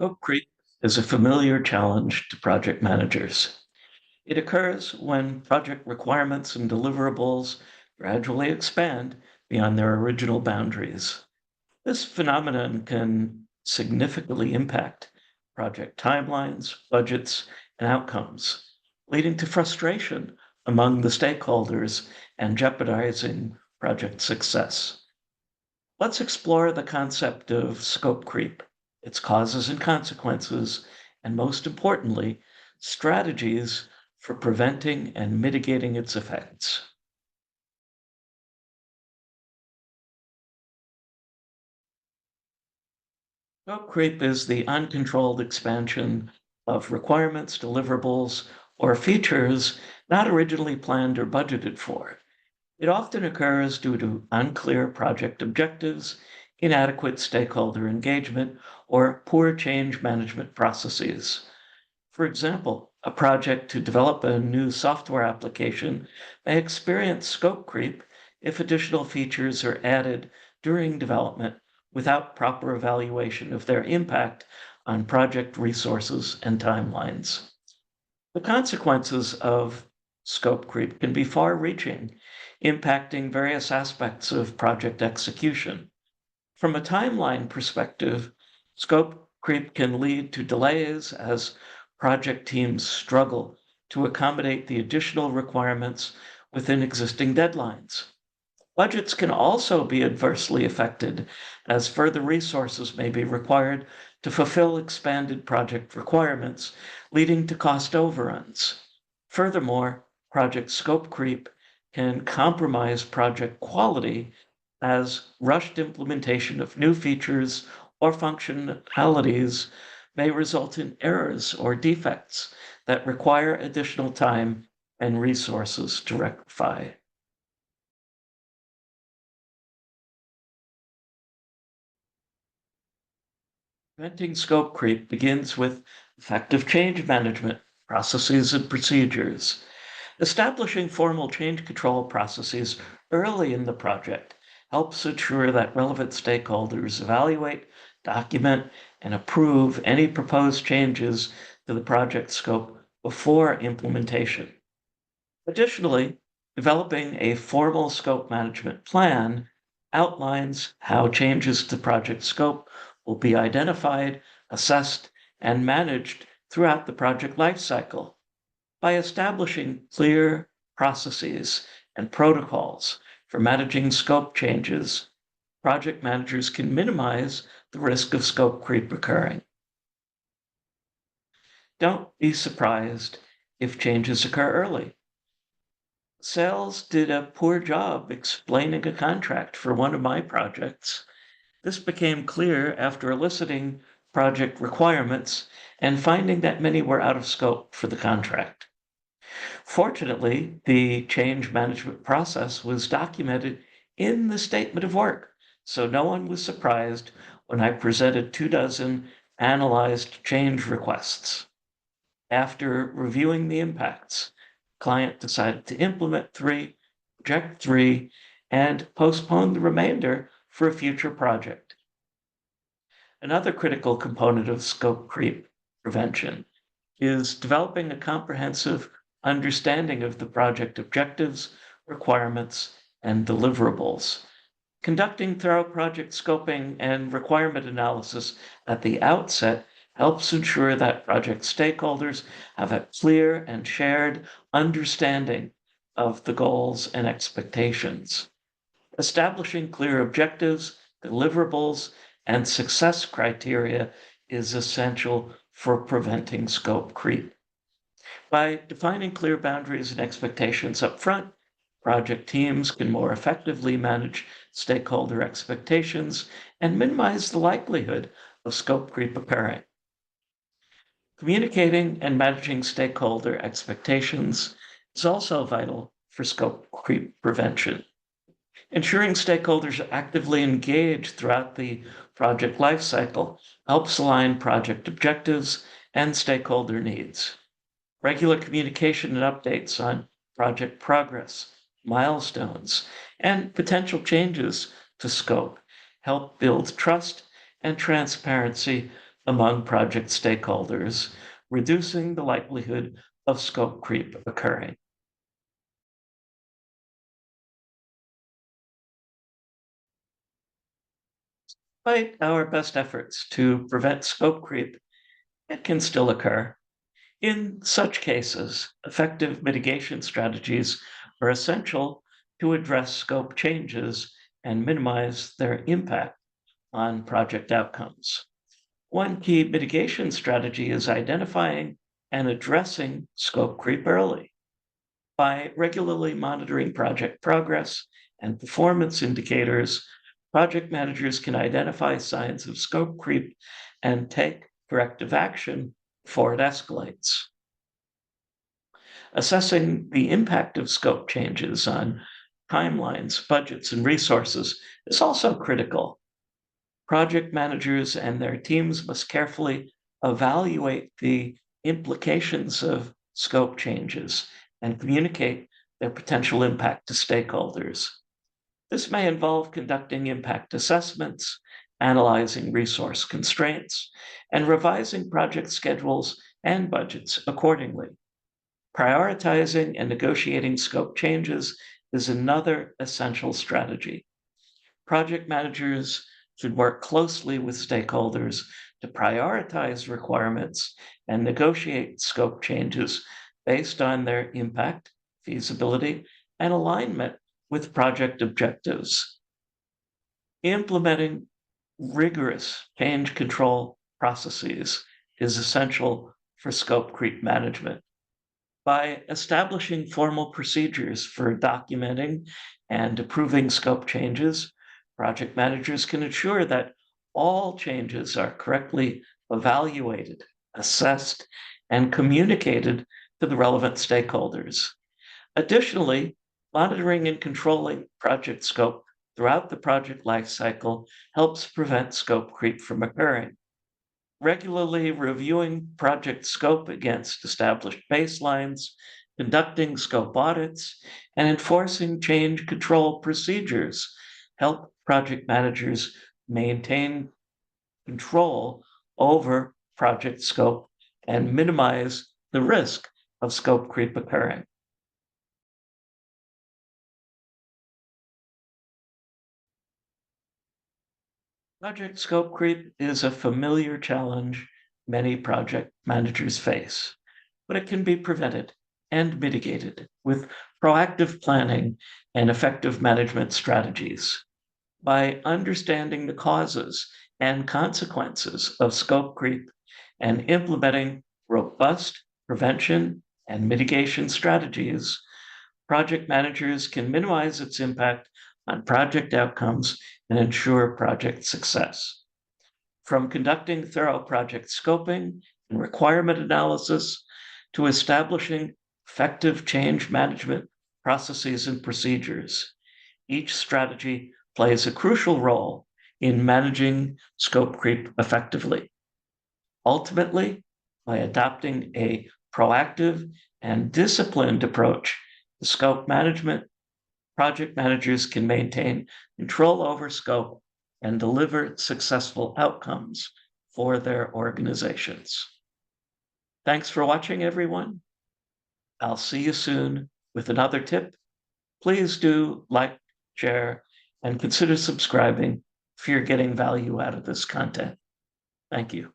Scope creep is a familiar challenge to project managers. It occurs when project requirements and deliverables gradually expand beyond their original boundaries. This phenomenon can significantly impact project timelines, budgets, and outcomes, leading to frustration among the stakeholders and jeopardizing project success. Let's explore the concept of scope creep, its causes and consequences, and most importantly, strategies for preventing and mitigating its effects. Scope creep is the uncontrolled expansion of requirements, deliverables, or features not originally planned or budgeted for. It often occurs due to unclear project objectives, inadequate stakeholder engagement, or poor change management processes. For example, a project to develop a new software application may experience scope creep if additional features are added during development without proper evaluation of their impact on project resources and timelines. The consequences of scope creep can be far reaching, impacting various aspects of project execution. From a timeline perspective, scope creep can lead to delays as project teams struggle to accommodate the additional requirements within existing deadlines. Budgets can also be adversely affected as further resources may be required to fulfill expanded project requirements, leading to cost overruns. Furthermore, project scope creep can compromise project quality as rushed implementation of new features or functionalities may result in errors or defects that require additional time and resources to rectify. Preventing scope creep begins with effective change management processes and procedures. Establishing formal change control processes early in the project helps ensure that relevant stakeholders evaluate, document, and approve any proposed changes to the project scope before implementation. Additionally, developing a formal scope management plan outlines how changes to project scope will be identified, assessed, and managed throughout the project lifecycle. By establishing clear processes and protocols for managing scope changes, project managers can minimize the risk of scope creep occurring. Don't be surprised if changes occur early. Sales did a poor job explaining a contract for one of my projects. This became clear after eliciting project requirements and finding that many were out of scope for the contract. Fortunately, the change management process was documented in the statement of work, so no one was surprised when I presented 24 analyzed change requests. After reviewing the impacts, client decided to implement 3, reject 3, and postpone the remainder for a future project. Another critical component of scope creep prevention is developing a comprehensive understanding of the project objectives, requirements, and deliverables. Conducting thorough project scoping and requirement analysis at the outset helps ensure that project stakeholders have a clear and shared understanding of the goals and expectations. Establishing clear objectives, deliverables, and success criteria is essential for preventing scope creep. By defining clear boundaries and expectations up front, project teams can more effectively manage stakeholder expectations and minimize the likelihood of scope creep occurring. Communicating and managing stakeholder expectations is also vital for scope creep prevention. Ensuring stakeholders are actively engaged throughout the project lifecycle helps align project objectives and stakeholder needs. Regular communication and updates on project progress, milestones, and potential changes to scope help build trust and transparency among project stakeholders, reducing the likelihood of scope creep occurring. Despite our best efforts to prevent scope creep, it can still occur. In such cases, effective mitigation strategies are essential to address scope changes and minimize their impact on project outcomes. One key mitigation strategy is identifying and addressing scope creep early. By regularly monitoring project progress and performance indicators, project managers can identify signs of scope creep and take corrective action before it escalates. Assessing the impact of scope changes on timelines, budgets, and resources is also critical. Project managers and their teams must carefully evaluate the implications of scope changes and communicate their potential impact to stakeholders. This may involve conducting impact assessments, analyzing resource constraints, and revising project schedules and budgets accordingly. Prioritizing and negotiating scope changes is another essential strategy. Project managers should work closely with stakeholders to prioritize requirements and negotiate scope changes based on their impact, feasibility, and alignment with project objectives. Implementing rigorous change control processes is essential for scope creep management. By establishing formal procedures for documenting and approving scope changes, project managers can ensure that all changes are correctly evaluated, assessed, and communicated to the relevant stakeholders. Additionally, monitoring and controlling project scope throughout the project lifecycle helps prevent scope creep from occurring. Regularly reviewing project scope against established baselines, conducting scope audits, and enforcing change control procedures help project managers maintain control over project scope and minimize the risk of scope creep occurring. Project scope creep is a familiar challenge many project managers face, but it can be prevented and mitigated with proactive planning and effective management strategies. By understanding the causes and consequences of scope creep and implementing robust prevention and mitigation strategies, project managers can minimize its impact on project outcomes and ensure project success. From conducting thorough project scoping and requirement analysis to establishing effective change management processes and procedures, each strategy plays a crucial role in managing scope creep effectively. Ultimately, by adopting a proactive and disciplined approach to scope management, project managers can maintain control over scope and deliver successful outcomes for their organizations. Thanks for watching, everyone. I'll see you soon with another tip. Please do like, share, and consider subscribing if you're getting value out of this content. Thank you.